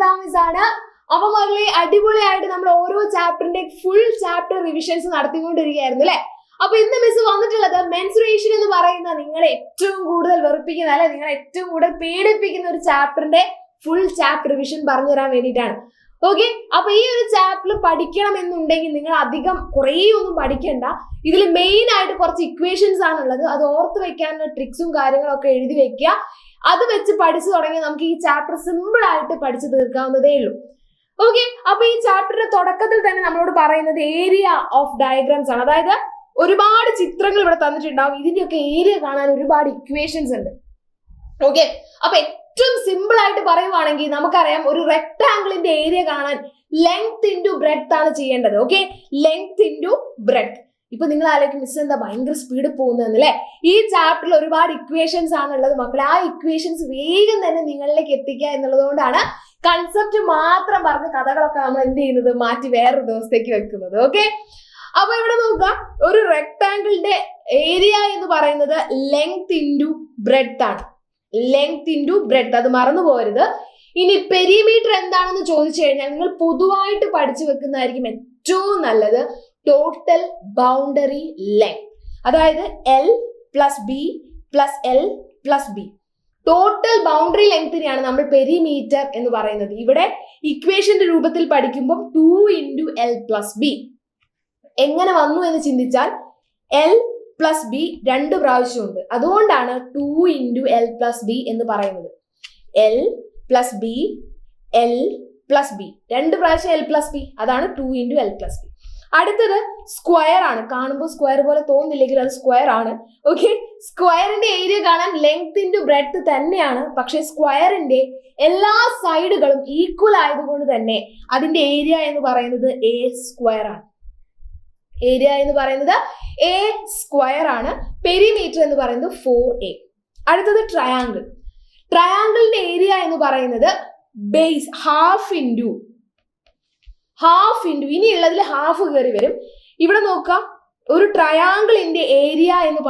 സുപ്രധാമിസ് ആണ്. അപ്പൊ മകളെ അടിപൊളിയായിട്ട് നമ്മൾ ഓരോ ചാപ്റ്ററിന്റെ ഫുൾ ചാപ്റ്റർ റിവിഷൻസ് നടത്തിക്കൊണ്ടിരിക്കുകയായിരുന്നു അല്ലെ. അപ്പൊ ഇന്ന് മിസ് വന്നിട്ടുള്ളത് മെൻസുറേഷൻ എന്ന് പറയുന്ന നിങ്ങളെ ഏറ്റവും കൂടുതൽ വെറുപ്പിക്കുന്ന അല്ലെ, നിങ്ങളെ ഏറ്റവും കൂടുതൽ പേടിപ്പിക്കുന്ന ഒരു ചാപ്റ്ററിന്റെ ഫുൾ ചാപ്റ്റർ റിവിഷൻ പറഞ്ഞു തരാൻ വേണ്ടിയിട്ടാണ്. ഓക്കെ, അപ്പൊ ഈ ഒരു ചാപ്റ്റർ പഠിക്കണം എന്നുണ്ടെങ്കിൽ നിങ്ങൾ അധികം കുറേ ഒന്നും പഠിക്കണ്ട. ഇതിൽ മെയിൻ ആയിട്ട് കുറച്ച് ഇക്വേഷൻസ് ആണുള്ളത്. അത് ഓർത്ത് വെക്കാനുള്ള ട്രിക്സും കാര്യങ്ങളും ഒക്കെ എഴുതി വെക്കുക. അത് വെച്ച് പഠിച്ചു തുടങ്ങിയാൽ നമുക്ക് ഈ ചാപ്റ്റർ സിമ്പിൾ ആയിട്ട് പഠിച്ചു തീർക്കാവുന്നതേ ഉള്ളൂ. ഓക്കെ, അപ്പൊ ഈ ചാപ്റ്ററിന്റെ തുടക്കത്തിൽ തന്നെ നമ്മളോട് പറയുന്നത് ഏരിയ ഓഫ് ഡയഗ്രാംസ് ആണ്. അതായത് ഒരുപാട് ചിത്രങ്ങൾ ഇവിടെ തന്നിട്ടുണ്ടാവും. ഇതിന്റെയൊക്കെ ഏരിയ കാണാൻ ഒരുപാട് ഇക്വേഷൻസ് ഉണ്ട്. ഓക്കെ, അപ്പൊ ഏറ്റവും സിമ്പിൾ ആയിട്ട് പറയുവാണെങ്കിൽ നമുക്കറിയാം ഒരു റെക്ടാംഗിളിന്റെ ഏരിയ കാണാൻ ലെങ്ത് ഇൻറ്റു ബ്രെഡ്ത്ത് ആണ് ചെയ്യേണ്ടത്. Okay, length into breadth. ഇപ്പൊ നിങ്ങൾ ആലോചിക്കും മിസ് എന്താ ഭയങ്കര സ്പീഡ് പോകുന്നതെന്നല്ലേ. ഈ ചാപ്റ്ററിൽ ഒരുപാട് ഇക്വേഷൻസ് ആണുള്ളത് മക്കളെ. ആ ഇക്വേഷൻസ് വേഗം തന്നെ നിങ്ങളിലേക്ക് എത്തിക്കുക എന്നുള്ളത് കൊണ്ടാണ് കൺസെപ്റ്റ് മാത്രം പറഞ്ഞ കഥകളൊക്കെ നമ്മൾ എന്ത് ചെയ്യുന്നത് മാറ്റി വേറൊരു ദിവസത്തേക്ക് വെക്കുന്നത്. ഓക്കെ, അപ്പൊ ഇവിടെ നോക്കുക, ഒരു റെക്ടാംഗിളിന്റെ ഏരിയ എന്ന് പറയുന്നത് ലെങ്ത് ഇൻറ്റു ബ്രെഡ്ത്ത് ആണ്. ലെങ്ത് ഇൻറ്റു ബ്രെഡ്ത്ത്, അത് മറന്നു പോകരുത്. ഇനി പെരിമീറ്റർ എന്താണെന്ന് ചോദിച്ചു കഴിഞ്ഞാൽ നിങ്ങൾ പൊതുവായിട്ട് പഠിച്ചു വെക്കുന്നതായിരിക്കും ഏറ്റവും നല്ലത്. ടോട്ടൽ ബൗണ്ടറി ലെങ്ത്, അതായത് L plus B plus L plus B. Total boundary ലെങ്തിനെയാണ് നമ്മൾ പെരിമീറ്റർ എന്ന് പറയുന്നത്. ഇവിടെ ഇക്വേഷന്റെ രൂപത്തിൽ പഠിക്കുമ്പോൾ 2 ഇൻറ്റു എൽ പ്ലസ് ബി. എങ്ങനെ വന്നു എന്ന് ചിന്തിച്ചാൽ എൽ പ്ലസ് ബി 2 പ്രാവശ്യമുണ്ട്, അതുകൊണ്ടാണ് 2 ഇൻറ്റു എൽ പ്ലസ് ബി എന്ന് പറയുന്നത്. L plus B, L plus B, 2 പ്രാവശ്യം എൽ പ്ലസ് ബി, അതാണ് 2 ഇൻറ്റു എൽ പ്ലസ് ബി. അടുത്തത് സ്ക്വയർ ആണ്. കാണുമ്പോൾ സ്ക്വയർ പോലെ തോന്നില്ലെങ്കിൽ അത് സ്ക്വയർ ആണ്. ഓക്കെ, സ്ക്വയറിന്റെ ഏരിയ കാണാൻ ലെങ്ത് ഇൻറ്റു ബ്രെഡ്ത്ത് തന്നെയാണ്. പക്ഷെ സ്ക്വയറിന്റെ എല്ലാ സൈഡുകളും ഈക്വൽ ആയതുകൊണ്ട് തന്നെ അതിന്റെ ഏരിയ എന്ന് പറയുന്നത് എ സ്ക്വയർ ആണ്. ഏരിയ എന്ന് പറയുന്നത് എ സ്ക്വയർ ആണ്. പെരിമീറ്റർ എന്ന് പറയുന്നത് 4a. അടുത്തത് ട്രയാങ്കിൾ. ട്രയാങ്കിളിന്റെ ഏരിയ എന്ന് പറയുന്നത് ബേസ് ഹാഫ് ഇൻറ്റു ഇനിയുള്ളതിൽ ഹാഫ് കയറി വരും. ഇവിടെ നോക്കാം, ഒരു ട്രയാങ്കിളിന്റെ ഏരിയ എന്ന്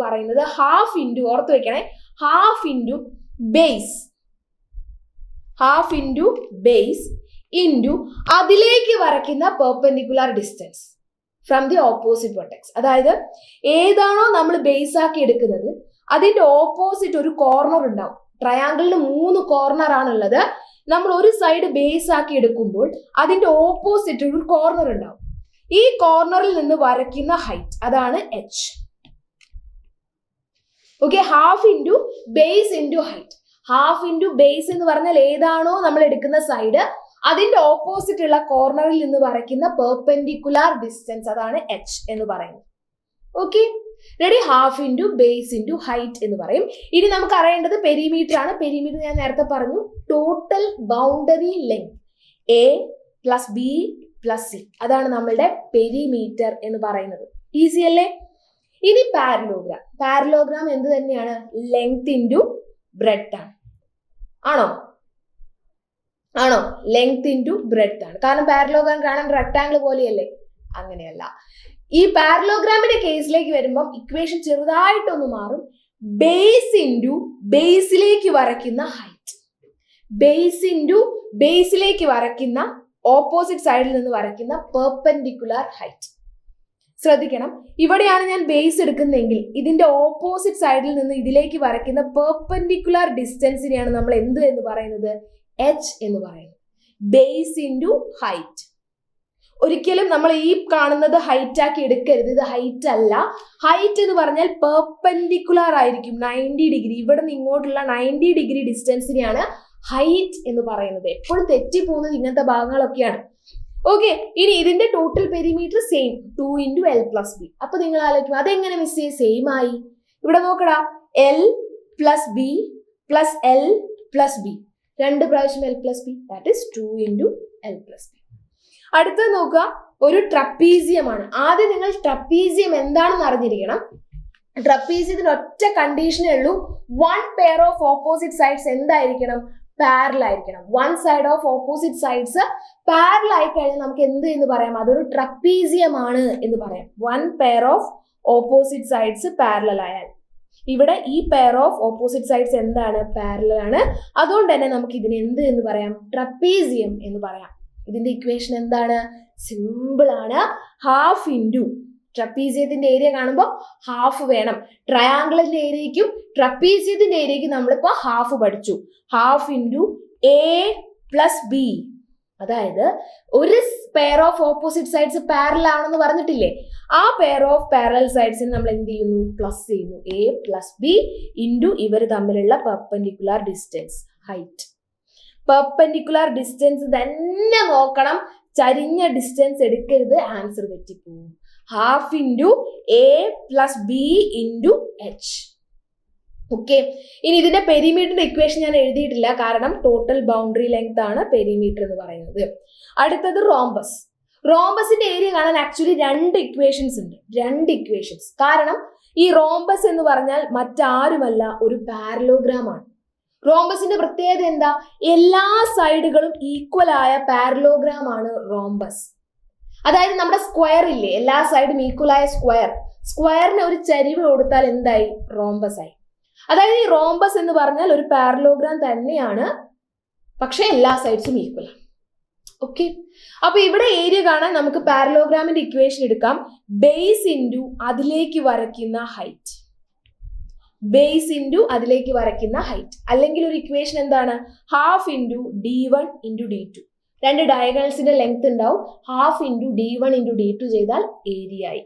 പറയുന്നത് ഹാഫ് ഇൻറ്റു, ഓർത്ത് വെക്കണേ, ഹാഫ് ഇൻറ്റു ബേസ് ഇൻറ്റു അതിലേക്ക് വരയ്ക്കുന്ന perpendicular distance from the opposite vertex. അതായത് ഏതാണോ നമ്മൾ ബേസ് ആക്കി എടുക്കുന്നത് അതിന്റെ ഓപ്പോസിറ്റ് ഒരു കോർണർ ഉണ്ടാവും. ട്രയാങ്കിളിന് 3 കോർണർ ആണുള്ളത്. നമ്മൾ ഒരു സൈഡ് ബേസ് ആക്കി എടുക്കുമ്പോൾ അതിന്റെ ഓപ്പോസിറ്റ് ഒരു കോർണർ ഉണ്ടാവും. ഈ കോർണറിൽ നിന്ന് വരയ്ക്കുന്ന ഹൈറ്റ് അതാണ് h. Okay, half into base into height. Half into base എന്ന് പറഞ്ഞാൽ ഏതാണോ നമ്മൾ എടുക്കുന്ന സൈഡ് അതിന്റെ ഓപ്പോസിറ്റ് ഉള്ള കോർണറിൽ നിന്ന് വരയ്ക്കുന്ന പെർപെൻഡിക്കുലർ ഡിസ്റ്റൻസ്, അതാണ് h എന്ന് പറയുന്നത്. Okay, ready? Half into base into height എന്ന് പറയും. ഇനി നമുക്ക് അറിയേണ്ടത് പെരിമീറ്റർ ആണ്. പെരിമീറ്റർ ഞാൻ നേരത്തെ പറഞ്ഞു, total boundary length A plus B plus C, അതാണ് നമ്മളുടെ പെരിമീറ്റർ എന്ന് പറയുന്നത്. ഈസി അല്ലേ? ഇനി പാരലോഗ്രാം എന്ത് തന്നെയാണ്? ലെങ്ത് ഇൻറ്റു ബ്രെഡ്ത്ത് ആണ്. ആണോ? ലെങ്ത് ഇൻറ്റു ബ്രെഡ്ത്ത് ആണ്. കാരണം പാരലോഗ്രാം കാണാൻ റെക്ടാംഗിൾ പോലെയല്ലേ? അങ്ങനെയല്ല. ഈ പാരലോഗ്രാമിന്റെ കേസിലേക്ക് വരുമ്പോൾ ഇക്വേഷൻ ചെറുതായിട്ടൊന്ന് മാറും. ബേസ് ഇൻറ്റു ബേസിലേക്ക് വരയ്ക്കുന്ന ഹൈറ്റ്, ബേസ് ഇൻറ്റു ബേസിലേക്ക് വരയ്ക്കുന്ന ഓപ്പോസിറ്റ് സൈഡിൽ നിന്ന് വരയ്ക്കുന്ന പെർപെൻഡിക്കുലർ ഹൈറ്റ്. ശ്രദ്ധിക്കണം, ഇവിടെയാണ് ഞാൻ ബേസ് എടുക്കുന്നതെങ്കിൽ ഇതിന്റെ ഓപ്പോസിറ്റ് സൈഡിൽ നിന്ന് ഇതിലേക്ക് വരയ്ക്കുന്ന പെർപെൻഡിക്കുലർ ഡിസ്റ്റൻസിനെയാണ് നമ്മൾ എന്ത് എന്ന് പറയുന്നത്? h എന്ന് പറയുന്നത്. Base into height. ഒരിക്കലും നമ്മൾ ഈ കാണുന്നത് ഹൈറ്റ് ആക്കി എടുക്കരുത്. ഇത് ഹൈറ്റ് അല്ല. ഹൈറ്റ് എന്ന് പറഞ്ഞാൽ പെർപെൻഡിക്കുലർ ആയിരിക്കും 90 ഡിഗ്രി. ഇവിടെ നിന്ന് ഇങ്ങോട്ടുള്ള 90 ഡിഗ്രി ഡിസ്റ്റൻസിനെയാണ് ഹൈറ്റ് എന്ന് പറയുന്നത്. എപ്പോഴും തെറ്റിപ്പോകുന്നത് ഇങ്ങനത്തെ ഭാഗങ്ങളൊക്കെയാണ്. ഓക്കെ, ഇനി ഇതിന്റെ total perimeter same 2 into L plus B. അപ്പൊ നിങ്ങൾ ആലോചിക്കും അതെങ്ങനെ മിസ് ചെയ്യും? സെയിം ആയി. ഇവിടെ നോക്കടാ, L plus B plus L plus B, 2 പ്രാവശ്യം L plus B, that is 2 into L plus B. അടുത്തത് നോക്കുക, ഒരു ട്രപ്പീസിയം ആണ്. ആദ്യം നിങ്ങൾ ട്രപ്പീസിയം എന്താണെന്ന് അറിഞ്ഞിരിക്കണം. ട്രപ്പീസിയത്തിന് ഒറ്റ കണ്ടീഷനേ ഉള്ളൂ, 1 പെയർ ഓഫ് ഓപ്പോസിറ്റ് സൈഡ്സ് എന്തായിരിക്കണം? പാരലൽ ആയിരിക്കണം. 1 side of opposite sides parallel ആയി കഴിഞ്ഞാൽ നമുക്ക് എന്ത് എന്ന് പറയാം? അതൊരു ട്രപ്പീസിയം ആണ് എന്ന് പറയാം. 1 pair of opposite sides parallel ആയാൽ. ഇവിടെ ഈ പെയർ ഓഫ് ഓപ്പോസിറ്റ് സൈഡ്സ് എന്താണ്? പാരലൽ ആണ്. അതുകൊണ്ട് തന്നെ നമുക്ക് ഇതിന് എന്ത് എന്ന് പറയാം? ട്രപ്പീസിയം എന്ന് പറയാം. ഇതിന്റെ ഇക്വേഷൻ എന്താണ്? സിമ്പിൾ ആണ്. ഹാഫ് ഇൻറ്റു ട്രപ്പീസിയത്തിന്റെ ഏരിയ കാണുമ്പോൾ ഹാഫ് വേണം. ട്രയാങ്കിളിന്റെ ഏരിയയ്ക്കും ട്രപ്പീസിയത്തിന്റെ ഏരിയയ്ക്കും നമ്മളിപ്പോ ഹാഫ് പഠിച്ചു. Half into A plus B. അതായത് ഒരു pair of opposite sides parallel ആണെന്ന് പറഞ്ഞിട്ടില്ലേ? ആ പെയർ ഓഫ് പാരലൽ സൈഡ്സിന് നമ്മൾ എന്ത് ചെയ്യുന്നു? പ്ലസ് ചെയ്യുന്നു. എ പ്ലസ് ബി ഇൻറ്റു ഇവർ തമ്മിലുള്ള perpendicular distance, height. Perpendicular distance തന്നെ നോക്കണം, ചരിഞ്ഞ ഡിസ്റ്റൻസ് എടുക്കരുത്, ആൻസർ തെറ്റിപ്പോകും. Half into A plus B into H. Okay, ഇനി ഇതിന്റെ പെരിമീറ്ററിന്റെ ഇക്വേഷൻ ഞാൻ എഴുതിയിട്ടില്ല, കാരണം ടോട്ടൽ ബൗണ്ടറി ലെങ്ത് ആണ് പെരിമീറ്റർ എന്ന് പറയുന്നത്. അടുത്തത് റോംബസ്. റോംബസിന്റെ ഏരിയ കാണാൻ ആക്ച്വലി രണ്ട് ഇക്വേഷൻസ് ഉണ്ട്. കാരണം ഈ റോംബസ് എന്ന് പറഞ്ഞാൽ മറ്റാരുമല്ല, ഒരു പാരലോഗ്രാം ആണ്. റോംബസിന്റെ പ്രത്യേകത എന്താ? എല്ലാ സൈഡുകളും ഈക്വൽ ആയ പാരലോഗ്രാം ആണ് റോംബസ്. അതായത് നമ്മുടെ സ്ക്വയർ ഇല്ലേ, എല്ലാ സൈഡും ഈക്വൽ ആയ സ്ക്വയറിന് ഒരു ചരിവ് കൊടുത്താൽ എന്തായി? റോംബസ് ആയി. അതായത് ഈ റോംബസ് എന്ന് പറഞ്ഞാൽ ഒരു പാരലോഗ്രാം തന്നെയാണ്, പക്ഷെ എല്ലാ സൈഡ്സും ഈക്വൽ ആണ്. ഓക്കെ, അപ്പൊ ഇവിടെ ഏരിയ കാണാൻ നമുക്ക് പാരലോഗ്രാമിന്റെ ഇക്വേഷൻ എടുക്കാം. ബേസ് ഇൻറ്റു അതിലേക്ക് വരയ്ക്കുന്ന ഹൈറ്റ്. അല്ലെങ്കിൽ ഒരു ഇക്വേഷൻ എന്താണ്? Half into d1 into d2. രണ്ട് ഡയഗണൽസിന്റെ ലെങ്ത് ഉണ്ടാവും. Half into d1 into d2 ചെയ്താൽ ഏരിയ ആയി.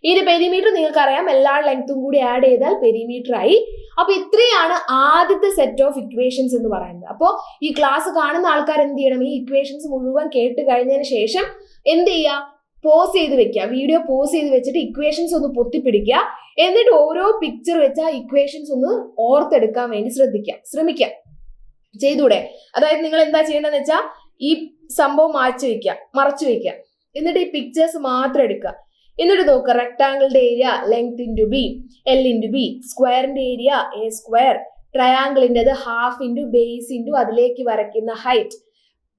ഈ പെരിമീറ്റർ നിങ്ങൾക്ക് അറിയാം, എല്ലാ ലെങ്ത്തും കൂടി ആഡ് ചെയ്താൽ പെരിമീറ്റർ ആയി. അപ്പൊ ഇത്രയാണ് ആദ്യത്തെ സെറ്റ് ഓഫ് ഇക്വേഷൻസ് എന്ന് പറയുന്നത്. അപ്പോൾ ഈ ക്ലാസ് കാണുന്ന ആൾക്കാർ എന്ത് ചെയ്യണം? ഈ ഇക്വേഷൻസ് മുഴുവൻ കേട്ട് കഴിഞ്ഞതിന് ശേഷം എന്ത് ചെയ്യുക? പോസ് ചെയ്ത് വെക്കുക. വീഡിയോ പോസ് ചെയ്ത് വെച്ചിട്ട് ഇക്വേഷൻസ് ഒന്ന് പൊത്തിപ്പിടിക്കുക. എന്നിട്ട് ഓരോ പിക്ചർ വെച്ച് ആ ഇക്വേഷൻസ് ഒന്ന് ഓർത്തെടുക്കാൻ വേണ്ടി ശ്രമിക്കുക. ചെയ്തൂടെ? അതായത് നിങ്ങൾ എന്താ ചെയ്യേണ്ടതെന്ന് വെച്ചാൽ ഈ സംഭവം മറച്ചു വെക്കുക. എന്നിട്ട് ഈ പിക്ചേഴ്സ് മാത്രം എടുക്കുക. എന്നിട്ട് നോക്കുക, റെക്ടാങ്കിളിന്റെ area length into B, L into B, സ്ക്വയറിന്റെ ഏരിയ എ സ്ക്വയർ, ട്രയാങ്കിളിൻ്റെത് ഹാഫ് ഇൻറ്റു ബേസ് ഇൻറ്റു അതിലേക്ക് വരയ്ക്കുന്ന ഹൈറ്റ്,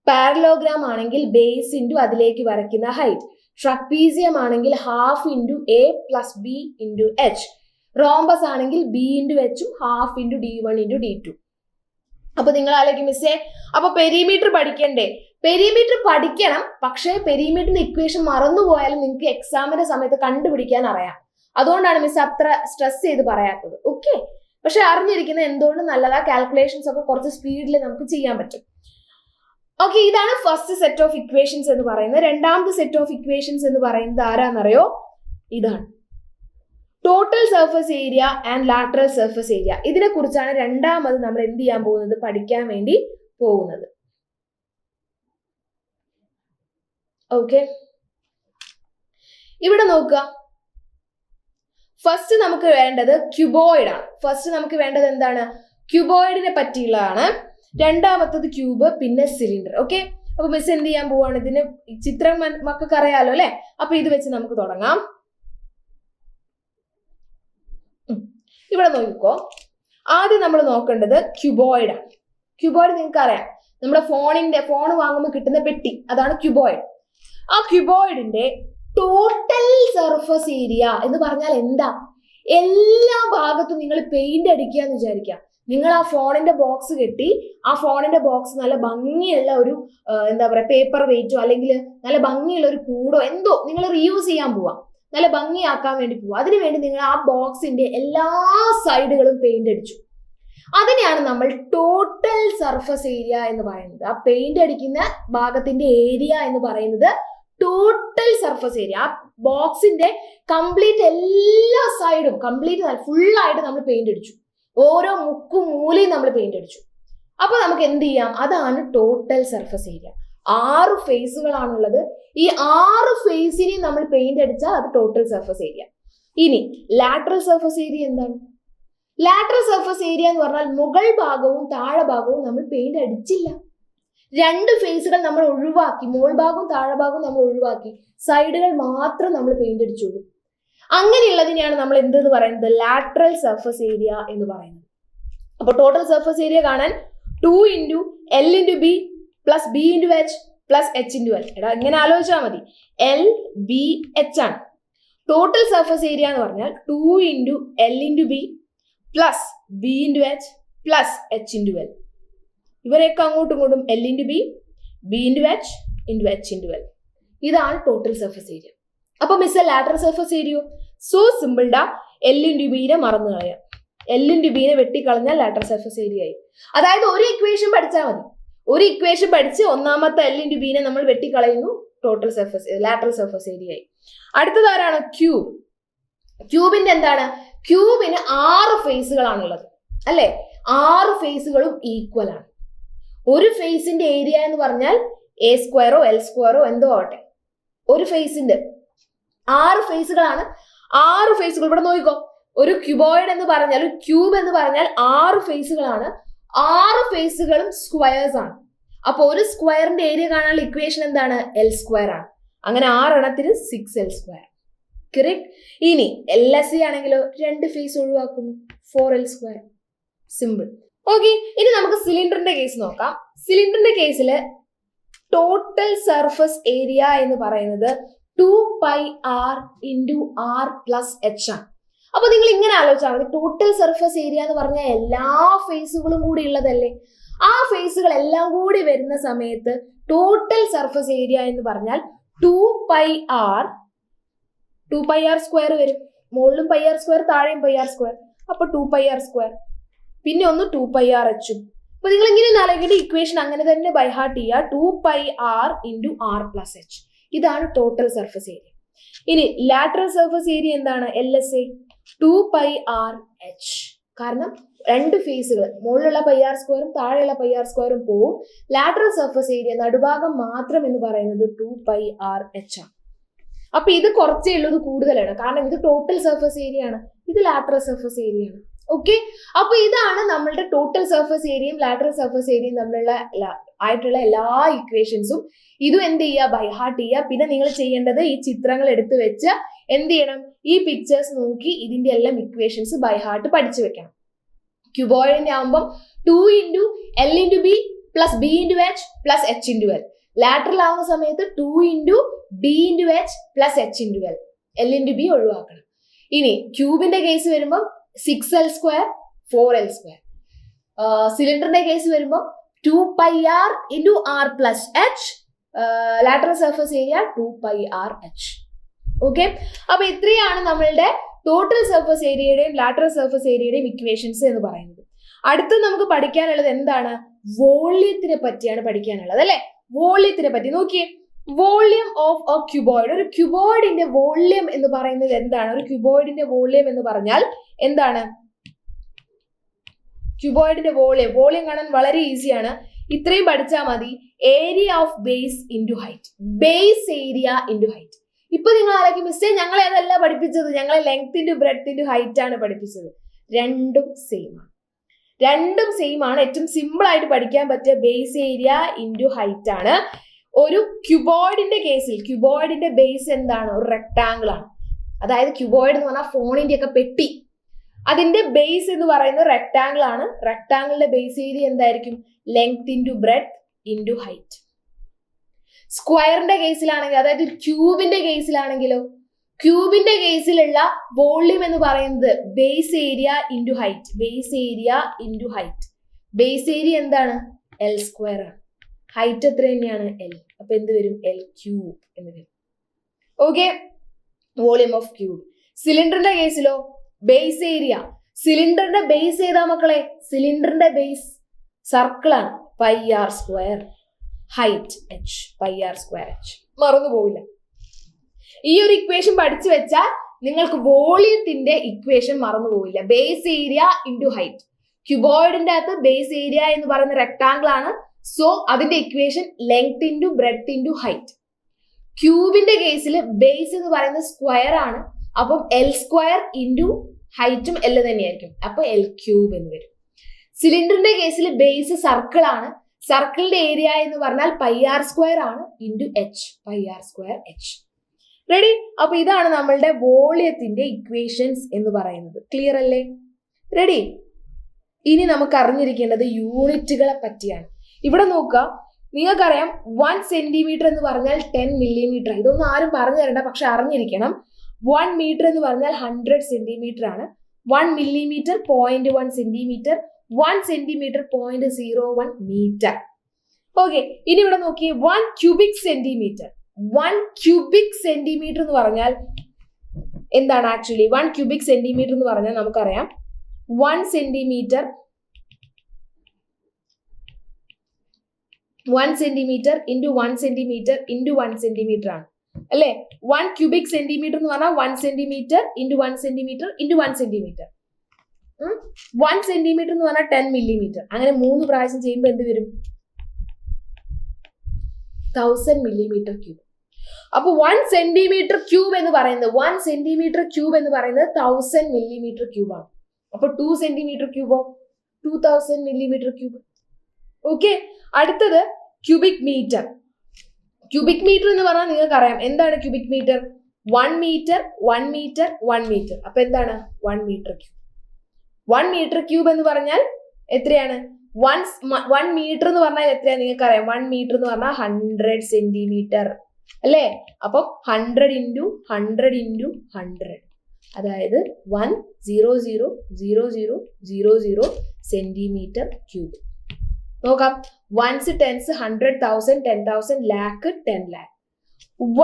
പാരലോഗ്രാം ആണെങ്കിൽ ബേസ് ഇൻറ്റു അതിലേക്ക് വരയ്ക്കുന്ന ഹൈറ്റ്, ട്രപ്പീസിയം ആണെങ്കിൽ half into A plus B into H, rhombus ആണെങ്കിൽ ബി ഇൻറ്റു എച്ചും half into d1 into d2. അപ്പൊ നിങ്ങൾ ആലോചിക്കും, മിസ്സേ അപ്പൊ പെരിമീറ്റർ പഠിക്കണ്ടേ? പെരിമീറ്റർ പഠിക്കണം, പക്ഷേ പെരിമീറ്ററിന്റെ ഇക്വേഷൻ മറന്നുപോയാലും നിങ്ങൾക്ക് എക്സാമിന്റെ സമയത്ത് കണ്ടുപിടിക്കാൻ അറിയാം. അതുകൊണ്ടാണ് മിസ് അത്ര സ്ട്രെസ് ചെയ്ത് പറയാത്തത്. ഓക്കെ, പക്ഷെ അറിഞ്ഞിരിക്കുന്നത് എന്തുകൊണ്ട് നല്ലതാ. കാൽക്കുലേഷൻസ് ഒക്കെ കുറച്ച് സ്പീഡിൽ നമുക്ക് ചെയ്യാൻ പറ്റും. ഓക്കെ, ഇതാണ് ഫസ്റ്റ് സെറ്റ് ഓഫ് ഇക്വേഷൻസ് എന്ന് പറയുന്നത്. രണ്ടാമത്തെ സെറ്റ് ഓഫ് ഇക്വേഷൻസ് എന്ന് പറയുന്നത് ആരാന്നറിയോ? ഇതാണ് total surface area and lateral surface area. ഇതിനെ കുറിച്ചാണ് രണ്ടാമത് നമ്മൾ എന്ത് ചെയ്യാൻ പോകുന്നത്? പഠിക്കാൻ വേണ്ടി പോകുന്നത്. ഓക്കെ, ഇവിടെ നോക്കുക. ഫസ്റ്റ് നമുക്ക് വേണ്ടത് ക്യൂബോയിഡ് ആണ്. ഫസ്റ്റ് നമുക്ക് വേണ്ടത് എന്താണ്? ക്യൂബോയിഡിനെ പറ്റിയുള്ളതാണ്. രണ്ടാമത്തത് ക്യൂബ്, പിന്നെ സിലിണ്ടർ. ഓക്കെ, അപ്പൊ മിസ് എന്ത് ചെയ്യാൻ പോവാണ്? ഇതിന് ചിത്രം മക്കൾക്ക് അറിയാലോ അല്ലെ? അപ്പൊ ഇത് വെച്ച് നമുക്ക് തുടങ്ങാം. ഇവിടെ നോക്കിക്കോ, ആദ്യം നമ്മൾ നോക്കേണ്ടത് ക്യൂബോയിഡ് ആണ്. ക്യൂബോയിഡ് നിങ്ങൾക്ക് അറിയാം, നമ്മുടെ ഫോൺ വാങ്ങുമ്പോൾ കിട്ടുന്ന പെട്ടി, അതാണ് ക്യൂബോയിഡ്. ആ ക്യൂബോയിഡിന്റെ ടോട്ടൽ സർഫസ് ഏരിയ എന്ന് പറഞ്ഞാൽ എന്താ? എല്ലാ ഭാഗത്തും നിങ്ങൾ പെയിന്റ് അടിക്കുക എന്ന് വിചാരിക്കുക. നിങ്ങൾ ആ ഫോണിന്റെ ബോക്സ് കെട്ടി, ആ ഫോണിന്റെ ബോക്സ് നല്ല ഭംഗിയുള്ള ഒരു എന്താ പറയുക, പേപ്പർ വെയിറ്റോ അല്ലെങ്കിൽ നല്ല ഭംഗിയുള്ള ഒരു കൂടോ എന്തോ നിങ്ങൾ റീയൂസ് ചെയ്യാൻ പോവാം, നല്ല ഭംഗിയാക്കാൻ വേണ്ടി പോവാം. അതിനുവേണ്ടി നിങ്ങൾ ആ ബോക്സിന്റെ എല്ലാ സൈഡുകളും പെയിന്റ് അടിച്ചു. അതിനെയാണ് നമ്മൾ ടോട്ടൽ സർഫസ് ഏരിയ എന്ന് പറയുന്നത്. ആ പെയിന്റ് അടിക്കുന്ന ഭാഗത്തിന്റെ ഏരിയ എന്ന് പറയുന്നത് ടോട്ടൽ സർഫസ് ഏരിയ. ആ ബോക്സിന്റെ കംപ്ലീറ്റ് എല്ലാ സൈഡും ഫുള്ളായിട്ട് നമ്മൾ പെയിന്റ് അടിച്ചു. ഓരോ മുക്കും മൂലയും നമ്മൾ പെയിന്റ് അടിച്ചു. അപ്പൊ നമുക്ക് എന്ത് ചെയ്യാം? അതാണ് ടോട്ടൽ സർഫസ് ഏരിയ. 6 ഫേസുകളാണുള്ളത്. ഈ 6 ഫേസിനെയും നമ്മൾ പെയിന്റ് അടിച്ചാൽ അത് ടോട്ടൽ സർഫസ് ഏരിയ. ഇനി ലാറ്ററൽ സർഫസ് ഏരിയ എന്താണ്? ലാറ്ററൽ സർഫസ് ഏരിയ എന്ന് പറഞ്ഞാൽ മുകൾ ഭാഗവും താഴെ ഭാഗവും നമ്മൾ പെയിന്റ് അടിച്ചില്ല. 2 ഫേസുകൾ നമ്മൾ ഒഴിവാക്കി, മുകൾ ഭാഗവും താഴെ ഭാഗവും നമ്മൾ ഒഴിവാക്കി, സൈഡുകൾ മാത്രം നമ്മൾ പെയിന്റ് അടിച്ചുള്ളൂ. അങ്ങനെയുള്ളതിനെയാണ് നമ്മൾ എന്തെന്ന് പറയുന്നത്? ലാറ്ററൽ സർഫസ് ഏരിയ എന്ന് പറയുന്നത്. അപ്പൊ ടോട്ടൽ സർഫസ് ഏരിയ കാണാൻ 2 into L into B plus B into H plus H into L. എടാ ഇങ്ങനെ ആലോചിച്ചാൽ മതി, എൽ ബി എച്ച് ആണ്. ടോട്ടൽ സർഫസ് ഏരിയ എന്ന് പറഞ്ഞാൽ 2 into L into B plus B into H plus H into L. ഇവരെയൊക്കെ അങ്ങോട്ടും ഇങ്ങോട്ടും L into B, B into H into H into L. ഇതാണ് ടോട്ടൽ സർഫസ് ഏരിയ. അപ്പൊ miss lateral surface area so simple ഡാ. L into ബിനെ മറന്നു കളയാം. L into ബിനെ വെട്ടിക്കളഞ്ഞാൽ ലാറ്ററൽ സർഫസ് ഏരിയ ആയി. അതായത് ഒരു ഇക്വേഷൻ പഠിച്ചാൽ മതി. ഒരു ഇക്വേഷൻ പഠിച്ച് ഒന്നാമത്തെ എൽ ഇൻറ്റു ബിനെ നമ്മൾ വെട്ടിക്കളയുന്നു, total surface lateral surface area ആയി. അടുത്തത് ആരാണ്? ക്യൂബ്. ക്യൂബിന്റെ എന്താണ്? ക്യൂബിന് 6 ഫേസുകളാണുള്ളത് അല്ലെ? 6 ഫേസുകളും ഈക്വൽ ആണ്. ഒരു ഫേസിന്റെ ഏരിയ എന്ന് പറഞ്ഞാൽ എ സ്ക്വയറോ എൽ സ്ക്വയറോ എന്തോ ആവട്ടെ. ഒരു ഫേസിന്റെ 6 ഫേസുകളാണ്. 6 ഫേസുകൾ ഇവിടെ നോക്കിക്കോ. ഒരു ക്യൂബോയിഡ് എന്ന് പറഞ്ഞാൽ, ഒരു ക്യൂബ് എന്ന് പറഞ്ഞാൽ 6 ഫേസുകളാണ്. 6 ഫേസുകളും സ്ക്വയേഴ്സ് ആണ്. അപ്പൊ ഒരു സ്ക്വയറിന്റെ ഏരിയ കാണാനുള്ള ഇക്വേഷൻ എന്താണ്? എൽ സ്ക്വയർ ആണ്. അങ്ങനെ 6 എണ്ണത്തിന് 6L സ്ക്വയർ. കറക്റ്റ്. ഇനി LSE ആണെങ്കിലോ 2 ഫേസ് ഒഴിവാക്കുന്നു, 4L സ്ക്വയർ. സിമ്പിൾ. ഓക്കെ, ഇനി നമുക്ക് സിലിണ്ടറിന്റെ കേസ് നോക്കാം. സിലിണ്ടറിന്റെ കേസിൽ ടോട്ടൽ സർഫസ് ഏരിയ എന്ന് പറയുന്നത് 2πr into R plus H ആണ്. അപ്പൊ നിങ്ങൾ ഇങ്ങനെ ആലോചിച്ചാൽ മതി, ടോട്ടൽ സർഫസ് ഏരിയ എന്ന് പറഞ്ഞാൽ എല്ലാ ഫേസുകളും കൂടി ഉള്ളതല്ലേ? ആ ഫേസുകൾ എല്ലാം കൂടി വരുന്ന സമയത്ത് ടോട്ടൽ സർഫസ് ഏരിയ എന്ന് പറഞ്ഞാൽ 2πr സ്ക്വയർ വരും. മുകളിലും πr സ്ക്വയർ, താഴെയും πr സ്ക്വയർ. അപ്പൊ 2πr സ്ക്വയർ, പിന്നെ ഒന്ന് 2πrh. അപ്പൊ നിങ്ങൾ ഇങ്ങനെ ആലോചിക്കേണ്ട ഇക്വേഷൻ അങ്ങനെ തന്നെ ബൈ ഹാർട്ട് ചെയ്യുക. 2πr into R plus H. ഇതാണ് ടോട്ടൽ സർഫസ് ഏരിയ. ഇനി ലാറ്ററൽ സർഫസ് ഏരിയ എന്താണ്? LSA 2πrh. കാരണം 2 ഫേസുകൾ, മുകളിലുള്ള πr സ്ക്വയറും താഴെയുള്ള πr സ്ക്വയറും പോവും. ലാറ്ററൽ സർഫസ് ഏരിയ നടുഭാഗം മാത്രം എന്ന് പറയുന്നത് 2πrh ആണ്. അപ്പൊ ഇത് കുറച്ചേ ഉള്ളൂ, ഇത് കൂടുതലാണ്. കാരണം ഇത് ടോട്ടൽ സർഫസ് ഏരിയ ആണ്, ഇത് ലാറ്ററൽ സർഫസ് ഏരിയ ആണ്. ഓക്കെ, അപ്പൊ ഇതാണ് നമ്മളുടെ ടോട്ടൽ സർഫസ് ഏരിയയും ലാറ്ററൽ സർഫസ് ഏരിയയും തമ്മിലുള്ള ആയിട്ടുള്ള എല്ലാ ഇക്വേഷൻസും. ഇതും എന്ത് ചെയ്യുക? ബൈ ഹാർട്ട് ചെയ്യുക. പിന്നെ നിങ്ങൾ ചെയ്യേണ്ടത് ഈ ചിത്രങ്ങൾ എടുത്തു വെച്ച് എന്ത് ചെയ്യണം? ഈ പിക്ചേഴ്സ് നോക്കി ഇതിന്റെ എല്ലാം ഇക്വേഷൻസ് ബൈ ഹാർട്ട് പഠിച്ചു വെക്കണം. ക്യൂബോയിഡിന്റെ ആകുമ്പോൾ 2 into L into B plus B into H plus H into L. Lateral ആവുന്ന സമയത്ത് 2 into B into H plus H into L. L into B ഒഴിവാക്കണം. ഇനി ക്യൂബിന്റെ കേസ് വരുമ്പോൾ 6L സ്ക്വയർ 4L സ്ക്വയർ. സിലിണ്ടറിന്റെ case വരുമ്പോൾ 2πr into R plus H. Lateral surface area 2πrh. Okay, അപ്പൊ ഇത്രയാണ് നമ്മളുടെ ടോട്ടൽ സർഫസ് ഏരിയയുടെയും ലാറ്ററൽ സർഫസ് ഏരിയയുടെയും ഇക്വേഷൻസ് എന്ന് പറയുന്നത്. അടുത്ത് നമുക്ക് പഠിക്കാനുള്ളത് എന്താണ്? വോള്യത്തിനെ പറ്റിയാണ് പഠിക്കാനുള്ളത് അല്ലെ? വോള്യത്തിനെ പറ്റി നോക്കിയേ. Volume of A cuboid. ഒരു ക്യൂബോയിഡിന്റെ വോള്യം എന്ന് പറയുന്നത് എന്താണ്? ഒരു ക്യൂബോയിഡിന്റെ വോള്യം എന്ന് പറഞ്ഞാൽ എന്താണ്? ക്യൂബോയിഡിന്റെ വോള്യം കാണാൻ വളരെ ഈസിയാണ്. ഇത്രയും പഠിച്ചാൽ മതി. Area of base into height. Base area into height. ഇപ്പൊ നിങ്ങൾ ആലോചിക്കും, മിസ്റ്റേ ഞങ്ങളെ അതല്ല പഠിപ്പിച്ചത്, ഞങ്ങളെ length into breadth into height ആണ് പഠിപ്പിച്ചത്. രണ്ടും സെയിം ആണ്. ഏറ്റവും സിമ്പിൾ ആയിട്ട് പഠിക്കാൻ പറ്റിയ ബേസ് ഏരിയ ഇൻറ്റു ഹൈറ്റ് ആണ്. ഒരു ക്യൂബോയിഡിന്റെ കേസിൽ ക്യൂബോയിഡിന്റെ ബേസ് എന്താണ്? ഒരു റെക്ടാങ്കിൾ ആണ്. അതായത് ക്യൂബോയിഡ് എന്ന് പറഞ്ഞാൽ ഫോണിന്റെ ഒക്കെ പെട്ടി, അതിന്റെ ബേസ് എന്ന് പറയുന്നത് റെക്ടാങ്കിൾ ആണ്. റെക്ടാങ്കിളിന്റെ ബേസ് ഏരിയ എന്തായിരിക്കും? Length into breadth into height. സ്ക്വയറിന്റെ കേസിലാണെങ്കിൽ, അതായത് ക്യൂബിന്റെ കേസിലാണെങ്കിലോ, ക്യൂബിന്റെ കേസിലുള്ള വോള്യൂം എന്ന് പറയുന്നത് base area into height. Base area into height. Base area എന്താണ്? എൽ സ്ക്വയർ ആണ്. ഹൈറ്റ് എത്ര തന്നെയാണ്? എൽ. അപ്പൊ എന്ത് വരും? എൽ ക്യൂബ് എന്ന് വരും. Okay, volume of cube. സിലിണ്ടറിന്റെ കേസിലോ ബേസ് ഏരിയ. സിലിണ്ടറിന്റെ ബേസ് ഏതാ മക്കളെ? സിലിണ്ടറിന്റെ ബേസ് സർക്കിൾ ആണ്. πr square. Height h. πr square h. മറന്നു പോവില്ല. ഈ ഒരു ഇക്വേഷൻ പഠിച്ചു വെച്ചാൽ നിങ്ങൾക്ക് വോള്യത്തിന്റെ ഇക്വേഷൻ മറന്നു പോവില്ല. Base area into height. ക്യൂബോയിഡിന്റെ അകത്ത് ബേസ് ഏരിയ എന്ന് പറയുന്ന റെക്ടാങ്കിൾ ആണ്. സോ അതിന്റെ equation length into breadth into height. ക്യൂബിന്റെ കേസിൽ ബേസ് എന്ന് പറയുന്നത് സ്ക്വയർ ആണ്. അപ്പം എൽ സ്ക്വയർ ഇൻറ്റു ഹൈറ്റും എൽ തന്നെയായിരിക്കും. അപ്പൊ എൽ ക്യൂബ് എന്ന് വരും. സിലിണ്ടറിന്റെ കേസിൽ ബേസ് സർക്കിൾ ആണ്. സർക്കിളിന്റെ ഏരിയ എന്ന് പറഞ്ഞാൽ πr സ്ക്വയർ ആണ് into H. πr square H. Ready? അപ്പൊ ഇതാണ് നമ്മളുടെ വോള്യത്തിന്റെ ഇക്വേഷൻസ് എന്ന് പറയുന്നത്. ക്ലിയർ അല്ലേ? റെഡി? ഇനി നമുക്ക് അറിഞ്ഞിരിക്കേണ്ടത് യൂണിറ്റുകളെ പറ്റിയാണ്. ഇവിടെ നോക്കുക, നിങ്ങൾക്കറിയാം 1 സെന്റിമീറ്റർ എന്ന് പറഞ്ഞാൽ 10 മില്ലിമീറ്റർ. ഇതൊന്നും ആരും പറഞ്ഞു തരണ്ട, പക്ഷെ അറിഞ്ഞിരിക്കണം. 1 മീറ്റർ എന്ന് പറഞ്ഞാൽ 100 സെന്റിമീറ്റർ ആണ്. 1 millimeter 0.1 centimeter, 1 centimeter 0.01 meter. Okay, ഇനി ഇവിടെ നോക്കി 1 cubic centimeter. 1 cubic centimeter എന്ന് പറഞ്ഞാൽ എന്താണ് ആക്ച്വലി? 1 cubic centimeter എന്ന് പറഞ്ഞാൽ നമുക്കറിയാം 1 centimeter 1 centimeter into 1 centimeter into 1 centimeter ആണ് അല്ലേ? 1 cubic centimeter എന്ന് പറഞ്ഞാൽ 1 centimeter into 1 centimeter into 1 centimeter. 1 centimeter എന്ന് പറഞ്ഞാൽ 10 millimeter. അങ്ങനെ 3 പ്രാവശ്യം ചെയ്യുമ്പോൾ എന്ത് വരും? 1000 millimeter cube. അപ്പൊ 1 centimeter cube എന്ന് പറയുന്നത് 1 centimeter cube എന്ന് പറയുന്നത് 1000 millimeter cube ആണ്. അപ്പൊ 2 centimeter cube 2000 millimeter cube. Okay, അടുത്തത് ക്യൂബിക് മീറ്റർ. ക്യൂബിക് മീറ്റർ എന്ന് പറഞ്ഞാൽ നിങ്ങൾക്ക് അറിയാം എന്താണ് cubic metre? 1 meter 1 meter 1 meter. അപ്പൊ എന്താണ് 1 meter cube? 1 meter cube എന്ന് പറഞ്ഞാൽ എത്രയാണ്? 1 meter എന്ന് പറഞ്ഞാൽ എത്രയാണ് നിങ്ങൾക്ക് അറിയാം? 1 meter എന്ന് പറഞ്ഞാൽ 100 centimeter അല്ലേ? അപ്പം 100 into 100 into 100, അതായത് 100,000,000 സെന്റിമീറ്റർ ക്യൂബ്. നോക്കാം, 1s 10s 100,000 10,000 lakh 10 lakh.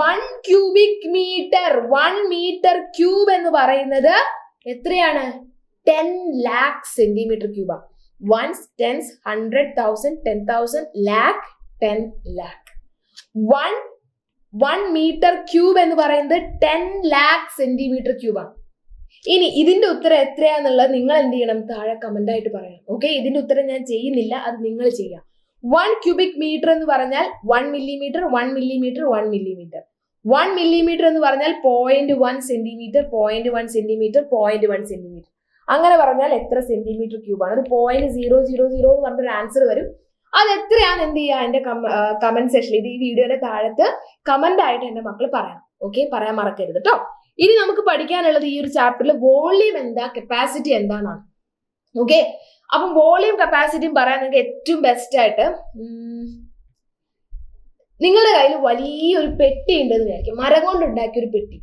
1 cubic meter 1 meter cube എന്ന് പറയുന്നത് എത്രയാണ്? 10 lakh centimetre Cuba. 1s 10s 100,000 10,000 lakh 10 lakh. 1 meter cube എന്ന് പറയുന്നത് 10 lakh സെന്റിമീറ്റർ ക്യൂബാണ്. ഇനി ഇതിന്റെ ഉത്തരം എത്രയാന്നുള്ളത് നിങ്ങൾ എന്ത് ചെയ്യണം? താഴെ കമന്റ് ആയിട്ട് പറയണം. ഓക്കെ, ഇതിന്റെ ഉത്തരം ഞാൻ ചെയ്യുന്നില്ല, അത് നിങ്ങൾ ചെയ്യാം. 1 cubic meter എന്ന് പറഞ്ഞാൽ 1 millimeter 1 millimeter 1 millimeter. 1 millimeter എന്ന് പറഞ്ഞാൽ 0.1 centimeter 0.1 centimeter 0.1 centimeter. അങ്ങനെ പറഞ്ഞാൽ എത്ര സെന്റിമീറ്റർ ക്യൂബാണ്? ഒരു 0.000 എന്ന് പറഞ്ഞൊരു ആൻസർ വരും. അത് എത്രയാണ് എന്ത് ചെയ്യുക? എന്റെ കമന്റ് സെക്ഷനിൽ, ഇത് ഈ വീഡിയോയുടെ താഴത്ത് കമന്റ് ആയിട്ട് എന്റെ മക്കൾ പറയണം. ഓക്കെ, പറയാൻ മറക്കരുത് കേട്ടോ. ഇനി നമുക്ക് പഠിക്കാനുള്ളത് ഈ ഒരു ചാപ്റ്ററിൽ വോളിയം എന്താ, കപ്പാസിറ്റി എന്താണെന്നാണ്. ഓക്കെ, അപ്പം വോളിയം കപ്പാസിറ്റിയും പറയാൻ നിങ്ങൾക്ക് ഏറ്റവും ബെസ്റ്റ് ആയിട്ട് നിങ്ങളുടെ കയ്യിൽ വലിയൊരു പെട്ടി ഉണ്ടെന്ന് വിചാരിക്കും, മരം കൊണ്ട് ഉണ്ടാക്കിയ ഒരു പെട്ടി.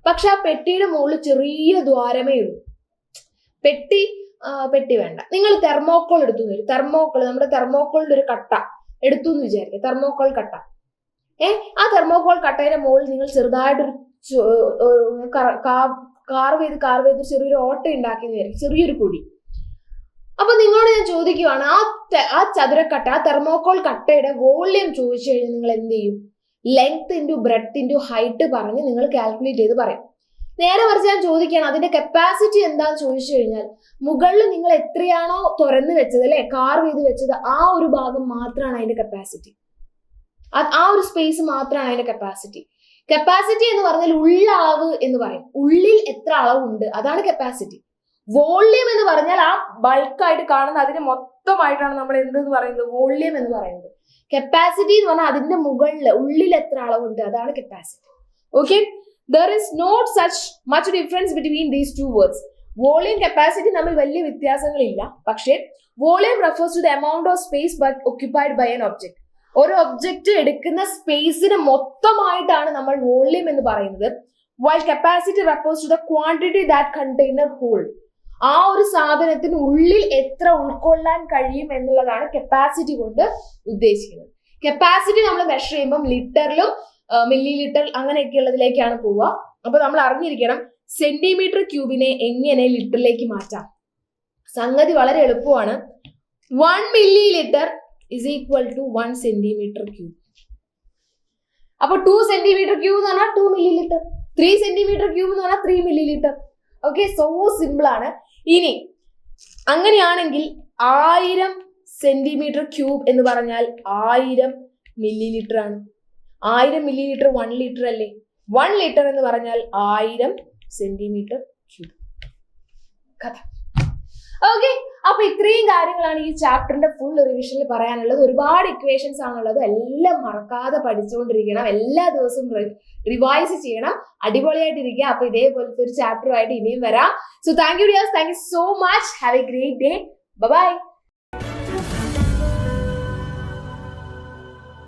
പക്ഷെ ആ പെട്ടിയുടെ മുകളിൽ ചെറിയ ദ്വാരമേ ഉള്ളൂ. പെട്ടി വേണ്ട, നിങ്ങൾ തെർമോക്കോൾ എടുത്തു വരും. തെർമോക്കോൾ, നമ്മുടെ തെർമോക്കോളിന്റെ ഒരു കട്ട എടുത്തു എന്ന് വിചാരിക്കുക, തെർമോക്കോൾ കട്ട. ആ തെർമോക്കോൾ കട്ടയുടെ മുകളിൽ നിങ്ങൾ ചെറുതായിട്ടൊരു കാർവ് ചെയ്ത് ചെറിയൊരു ഓട്ട ഉണ്ടാക്കിയെന്ന് വിചാരിക്കും, ചെറിയൊരു കുഴി. അപ്പൊ നിങ്ങളോട് ഞാൻ ചോദിക്കുവാണ്, ആ ചതുരക്കട്ട, ആ തെർമോക്കോൾ കട്ടയുടെ വോളിയം ചോദിച്ചു കഴിഞ്ഞാൽ നിങ്ങൾ എന്ത് ചെയ്യും? Length into breadth into height പറഞ്ഞ് നിങ്ങൾ കാൽക്കുലേറ്റ് ചെയ്ത് പറയും. നേരെ മറിച്ച് ഞാൻ ചോദിക്കുകയാണ് അതിന്റെ കപ്പാസിറ്റി എന്താന്ന് ചോദിച്ചു കഴിഞ്ഞാൽ മുകളിൽ നിങ്ങൾ എത്രയാണോ തുറന്ന് വെച്ചത് അല്ലെ, കാർവ് ചെയ്ത് വെച്ചത്, ആ ഒരു ഭാഗം മാത്രമാണ് അതിന്റെ കപ്പാസിറ്റി. ആ ഒരു സ്പേസ് മാത്രമാണ് അതിന്റെ കപ്പാസിറ്റി. കപ്പാസിറ്റി എന്ന് പറഞ്ഞാൽ ഉള്ളളവ് എന്ന് പറയും. ഉള്ളിൽ എത്ര അളവുണ്ട് അതാണ് കപ്പാസിറ്റി. വോള്യം എന്ന് പറഞ്ഞാൽ ആ ബൾക്കായിട്ട് കാണുന്ന അതിന് മൊത്തമായിട്ടാണ് നമ്മൾ എന്തെന്ന് പറയുന്നത്? വോള്യം എന്ന് പറയുന്നത്. കപ്പാസിറ്റി എന്ന് പറഞ്ഞാൽ അതിന്റെ മുകളിൽ ഉള്ളിൽ എത്ര അളവുണ്ട് അതാണ് capacity. Okay, there is not such much difference between these two words. Volume capacity തമ്മിൽ വലിയ വ്യത്യാസങ്ങളില്ല. പക്ഷേ volume refers to the amount of space but occupied by an object. ഒരു ഒബ്ജക്റ്റ് എടുക്കുന്ന സ്പേസിന് മൊത്തമായിട്ടാണ് നമ്മൾ വോളിയം എന്ന് പറയുന്നത്. while capacity refers to the quantity that container hold. ആ ഒരു സാധനത്തിന് ഉള്ളിൽ എത്ര ഉൾക്കൊള്ളാൻ കഴിയും എന്നുള്ളതാണ് കപ്പാസിറ്റി കൊണ്ട് ഉദ്ദേശിക്കുന്നത്. കപ്പാസിറ്റി നമ്മൾ മെഷർ ചെയ്യുമ്പോൾ ലിറ്ററിലും മില്ലി ലിറ്റർ അങ്ങനെയൊക്കെ ഉള്ളതിലേക്കാണ് പോവുക. അപ്പൊ നമ്മൾ അറിഞ്ഞിരിക്കണം സെന്റിമീറ്റർ ക്യൂബിനെ എങ്ങനെ ലിറ്ററിലേക്ക് മാറ്റാം. സംഗതി വളരെ എളുപ്പമാണ്. 1 milli litre is equal to 1 centimeter cube. അപ്പൊ 2 centimeter cube എന്ന് പറഞ്ഞാൽ 2 മില്ലി ലിറ്റർ, 3 centimeter cube എന്ന് പറഞ്ഞാൽ 3 milli litre. Okay, so simple ആണ്. ഇനി അങ്ങനെയാണെങ്കിൽ 1000 സെന്റിമീറ്റർ ക്യൂബ് എന്ന് പറഞ്ഞാൽ 1000 മില്ലി ലിറ്റർ ആണ്. 1000 മില്ലി ലിറ്റർ 1 ലിറ്റർ അല്ലേ? 1 ലിറ്റർ എന്ന് പറഞ്ഞാൽ 1000 സെന്റിമീറ്റർ ക്യൂബ്. കഥ. ഓക്കെ, അപ്പൊ ഇത്രയും കാര്യങ്ങളാണ് ഈ ചാപ്റ്ററിന്റെ ഫുൾ റിവിഷനിൽ പറയാനുള്ളത്. ഒരുപാട് ഇക്വേഷൻസ് ആണുള്ളത്. എല്ലാം മറക്കാതെ പഠിച്ചുകൊണ്ടിരിക്കണം. എല്ലാ ദിവസവും റിവൈസ് ചെയ്യണം. അടിപൊളിയായിട്ടിരിക്കുക. അപ്പൊ ഇതേപോലത്തെ ഒരു ചാപ്റ്ററുമായിട്ട് ഇനിയും വരാം. So thank you dears, thank you so much. Have a great day. By.